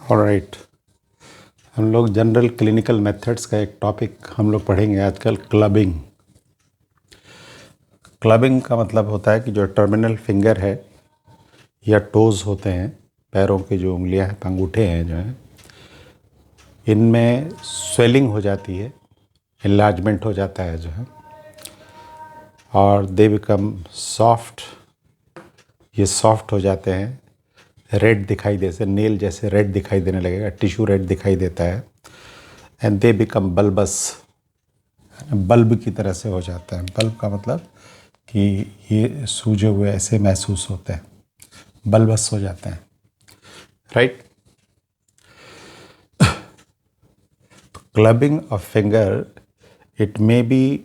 Alright, हम लोग general clinical methods का एक टॉपिक हम लोग पढ़ेंगे आजकल, क्लबिंग। क्लबिंग का मतलब होता है कि जो टर्मिनल फिंगर है या टोज़ होते हैं, पैरों की जो उंगलियां हैं, अंगूठे हैं जो हैं, इनमें स्वेलिंग हो जाती है, इन्लार्जमेंट हो जाता है जो है, और दे बिकम सॉफ्ट। ये सॉफ्ट हो जाते हैं, रेड दिखाई जैसे नेल जैसे रेड दिखाई देने लगेगा, टिश्यू रेड दिखाई देता है। And they become bulbous, bulb की तरह से हो जाता है। बल्ब का मतलब कि ये सूजे हुए ऐसे महसूस होते हैं, बल्बस हो जाते हैं, right. Clubbing of finger, it may be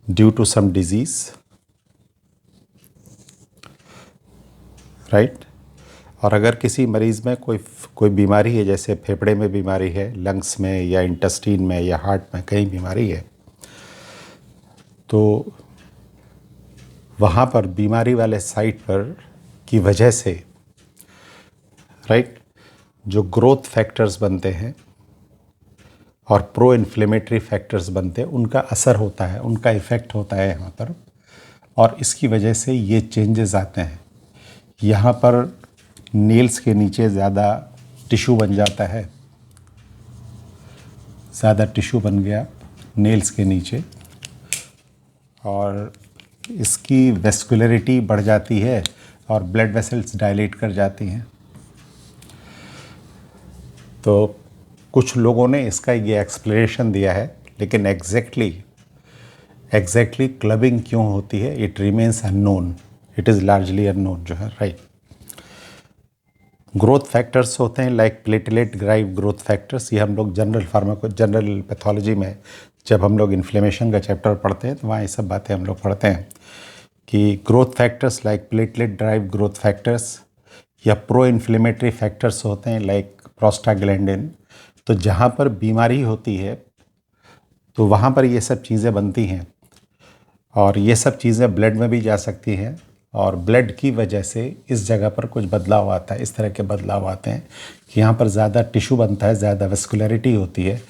due to some disease, right. और अगर किसी मरीज़ में कोई बीमारी है, जैसे फेफड़े में बीमारी है, लंग्स में या इंटेस्टीन में या हार्ट में कहीं बीमारी है, तो वहाँ पर बीमारी वाले साइट पर की वजह से, राइट, जो ग्रोथ फैक्टर्स बनते हैं और प्रो इन्फ्लेमेटरी फैक्टर्स बनते हैं, उनका असर होता है, उनका इफ़ेक्ट होता है यहाँ पर, और इसकी वजह से ये चेंजेस आते हैं। यहाँ पर नेल्स के नीचे ज़्यादा टिश्यू बन जाता है, ज़्यादा टिश्यू बन गया नेल्स के नीचे, और इसकी वेस्कुलरिटी बढ़ जाती है और ब्लड वेसल्स डायलेट कर जाती हैं। तो कुछ लोगों ने इसका ये एक्सप्लेनेशन दिया है, लेकिन एग्जैक्टली क्लबिंग क्यों होती है, it remains unknown, it is largely unknown जो है, राइट। ग्रोथ फैक्टर्स होते हैं like platelet drive growth factors, ये हम लोग जनरल पैथोलॉजी में जब हम लोग इन्फ्लेमेशन का चैप्टर पढ़ते हैं तो वहाँ ये सब बातें हम लोग पढ़ते हैं कि growth factors like platelet drive growth factors या प्रो इन्फ्लेमेटरी फैक्टर्स होते हैं लाइक प्रोस्टाग्लैंडिन। तो जहाँ पर बीमारी होती है तो वहाँ पर ये सब चीज़ें बनती हैं, और ये सब चीज़ें ब्लड में भी जा सकती हैं, और ब्लड की वजह से इस जगह पर कुछ बदलाव आता है। इस तरह के बदलाव आते हैं कि यहाँ पर ज़्यादा टिश्यू बनता है, ज़्यादा वेस्कुलरिटी होती है,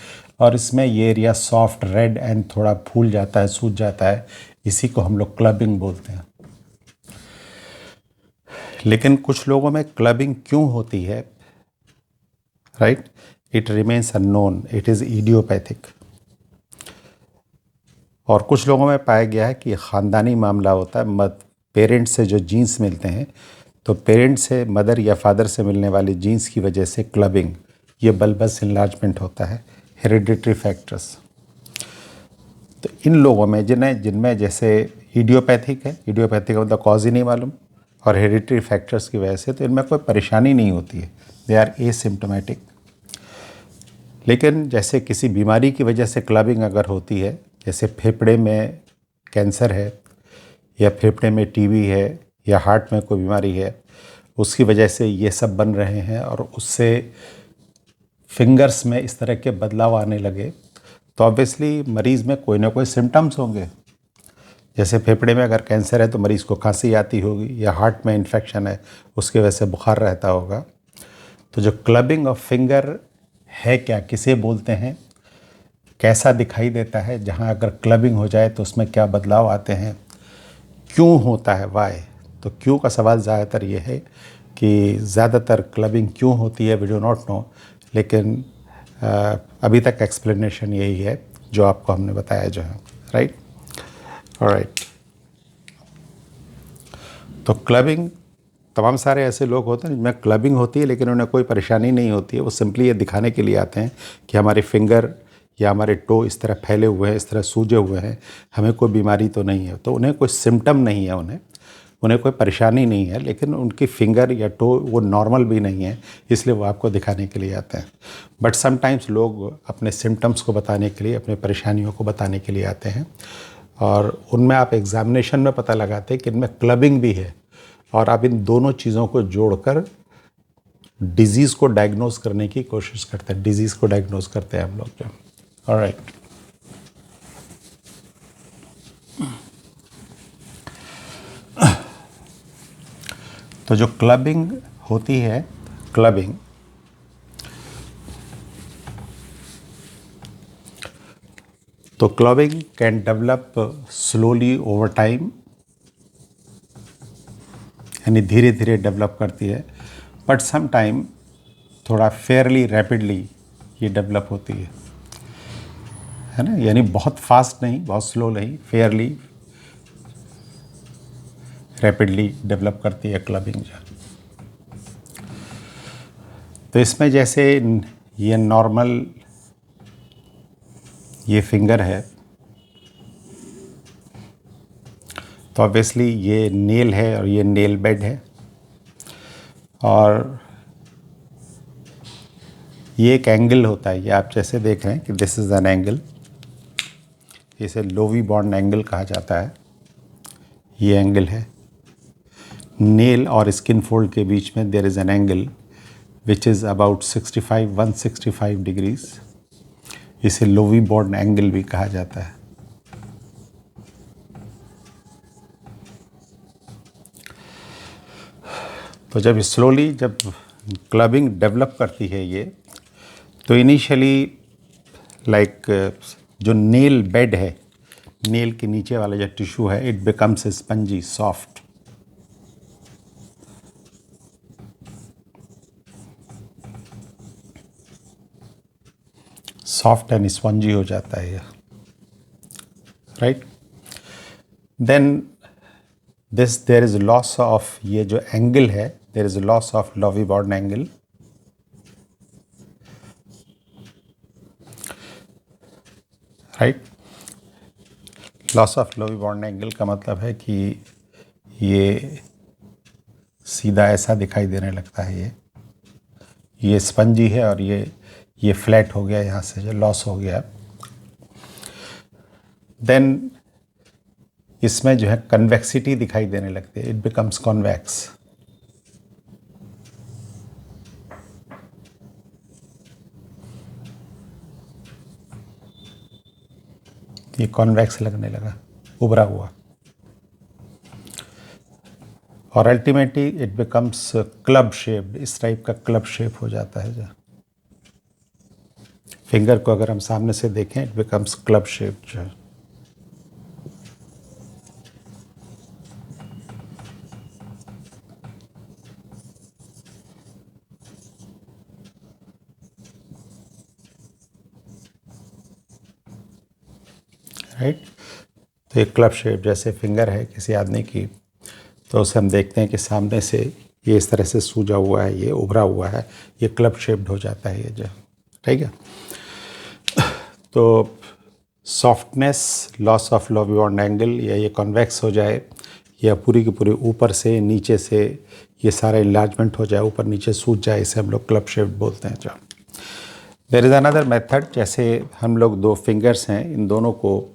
और इसमें ये एरिया सॉफ्ट रेड एंड थोड़ा फूल जाता है, सूज जाता है। इसी को हम लोग क्लबिंग बोलते हैं। लेकिन कुछ लोगों में क्लबिंग क्यों होती है, right, it remains unknown, it is idiopathic. और कुछ लोगों में पाया गया है कि ख़ानदानी मामला होता है, पेरेंट्स से जो जीन्स मिलते हैं, तो पेरेंट्स से, मदर या फादर से मिलने वाली जीन्स की वजह से क्लबिंग, ये बल्बस इन्लार्जमेंट होता है, हेरिडिटरी फैक्टर्स। तो इन लोगों में जिनमें जैसे इडियोपैथिक है, इडियोपैथिक का मतलब कॉज ही नहीं मालूम, और हेरिडिटरी फैक्टर्स की वजह से, तो इनमें कोई परेशानी नहीं होती है, दे आर एसिम्प्टोमेटिक। लेकिन जैसे किसी बीमारी की वजह से क्लबिंग अगर होती है, जैसे फेफड़े में कैंसर है, या फेफड़े में टीबी है, या हार्ट में कोई बीमारी है, उसकी वजह से ये सब बन रहे हैं, और उससे फिंगर्स में इस तरह के बदलाव आने लगे, तो ऑब्वियसली मरीज़ में कोई ना कोई सिम्टम्स होंगे। जैसे फेफड़े में अगर कैंसर है तो मरीज़ को खांसी आती होगी, या हार्ट में इन्फेक्शन है उसकी वजह से बुखार रहता होगा। तो जो क्लबिंग ऑफ फिंगर है क्या, किसे बोलते हैं, कैसा दिखाई देता है, जहाँ अगर क्लबिंग हो जाए तो उसमें क्या बदलाव आते हैं, क्यों होता है, वाई। तो क्यों का सवाल ज़्यादातर ये है कि ज़्यादातर क्लबिंग क्यों होती है, वी डू नॉट नो, लेकिन अभी तक एक्सप्लेनेशन यही है जो आपको हमने बताया जो है, राइट। ऑलराइट, तो क्लबिंग, तमाम सारे ऐसे लोग होते हैं जिनमें क्लबिंग होती है लेकिन उन्हें कोई परेशानी नहीं होती है, वो सिंपली ये दिखाने के लिए आते हैं कि हमारे फिंगर या हमारे टो इस तरह फैले हुए हैं, इस तरह सूजे हुए हैं, हमें कोई बीमारी तो नहीं है। तो उन्हें कोई सिम्टम नहीं है, उन्हें कोई परेशानी नहीं है, लेकिन उनकी फिंगर या टो वो नॉर्मल भी नहीं है, इसलिए वो आपको दिखाने के लिए आते हैं। बट समटाइम्स लोग अपने सिम्टम्स को बताने के लिए, अपने परेशानियों को बताने के लिए आते हैं, और उनमें आप एग्जामिनेशन में पता लगाते हैं कि इनमें क्लबिंग भी है, और आप इन दोनों चीज़ों को जोड़कर डिजीज़ को डायग्नोज करने की कोशिश करते हैं, डिजीज़ को डायग्नोज करते हैं हम लोग जो। ऑलराइट, तो जो क्लबिंग होती है, क्लबिंग तो clubbing can develop slowly over time, यानी धीरे धीरे डेवलप करती है, बट सम टाइम थोड़ा फेयरली रैपिडली ये डेवलप होती है ना, यानी बहुत फास्ट नहीं, बहुत स्लो नहीं, फेयरली रैपिडली डेवलप करती है क्लबिंग जो। तो इसमें जैसे ये नॉर्मल ये फिंगर है, तो ऑब्वियसली ये नेल है और ये नेल बेड है, और ये एक एंगल होता है, ये आप जैसे देख रहे हैं कि दिस इज़ एन एंगल, इसे लोवी बॉन्ड एंगल कहा जाता है। ये एंगल है नेल और स्किन फोल्ड के बीच में, there is an angle which is about 165 degrees, इसे लोवी बॉन्ड एंगल भी कहा जाता है। तो जब स्लोली जब क्लबिंग डेवलप करती है ये, तो इनिशियली लाइक जो नेल बेड है, नेल के नीचे वाला जो टिश्यू है, it becomes spongy, soft, soft and spongy हो जाता है ये, right. Then this there is loss of, ये जो एंगल है, there is loss of Lovibond angle, right. Loss of Lovibond angle का मतलब है कि ये सीधा ऐसा दिखाई देने लगता है, ये स्पंजी है और ये फ्लैट हो गया, यहाँ से जो लॉस हो गया। देन इसमें जो है कन्वेक्सिटी दिखाई देने लगती है, इट बिकम्स कॉन्वेक्स, ये कॉन्वेक्स लगने लगा, उभरा हुआ, और ultimately it becomes club shaped, इस टाइप का क्लब शेप हो जाता है। जो फिंगर को अगर हम सामने से देखें, इट बिकम्स क्लब शेप जो है। राइट। तो एक क्लब शेप जैसे फिंगर है किसी आदमी की, तो उसे हम देखते हैं कि सामने से ये इस तरह से सूजा हुआ है, ये उभरा हुआ है, ये क्लब शेप्ड हो जाता है ये जो, ठीक है। तो softness, loss of Lovibond angle, या ये कॉन्वेक्स हो जाए, या पूरी की पूरी ऊपर से नीचे से ये सारा इन्लार्जमेंट हो जाए, ऊपर नीचे सूज जाए, इसे हम लोग क्लब शेप्ड बोलते हैं। जो देयर इज़ अनदर मेथड, जैसे हम लोग दो फिंगर्स हैं, इन दोनों को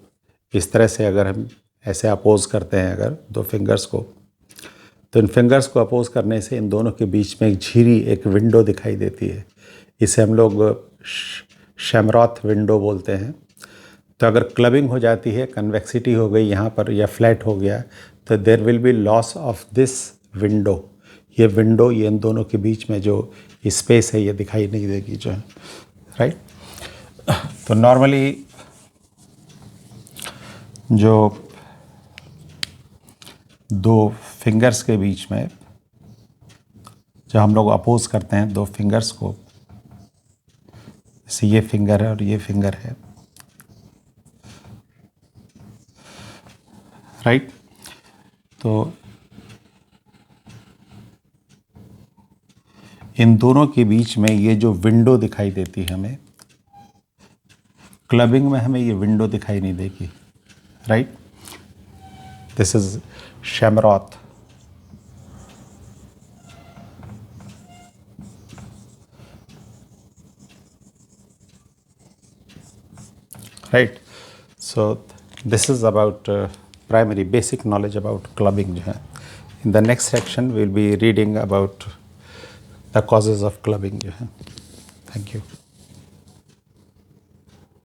इस तरह से अगर हम ऐसे अपोज करते हैं, अगर दो फिंगर्स को, तो इन फिंगर्स को अपोज करने से इन दोनों के बीच में एक झिरी, एक विंडो दिखाई देती है, इसे हम लोग शैमरॉथ विंडो बोलते हैं। तो अगर क्लबिंग हो जाती है, कन्वेक्सिटी हो गई यहाँ पर, या फ्लैट हो गया, तो there will be loss of this window, ये विंडो, ये इन दोनों के बीच में जो स्पेस है, ये दिखाई नहीं देगी जो है, राइट। तो नॉर्मली जो दो फिंगर्स के बीच में जब हम लोग अपोज करते हैं दो फिंगर्स को, जैसे ये फिंगर है और ये फिंगर है, राइट। तो इन दोनों के बीच में ये जो विंडो दिखाई देती है हमें, क्लबिंग में हमें ये विंडो दिखाई नहीं देगी, राइट। दिस इज शैमरॉथ, right. So this is about primary basic knowledge about clubbing जो है। In the next section we will be reading about the causes of clubbing जो है। Thank you.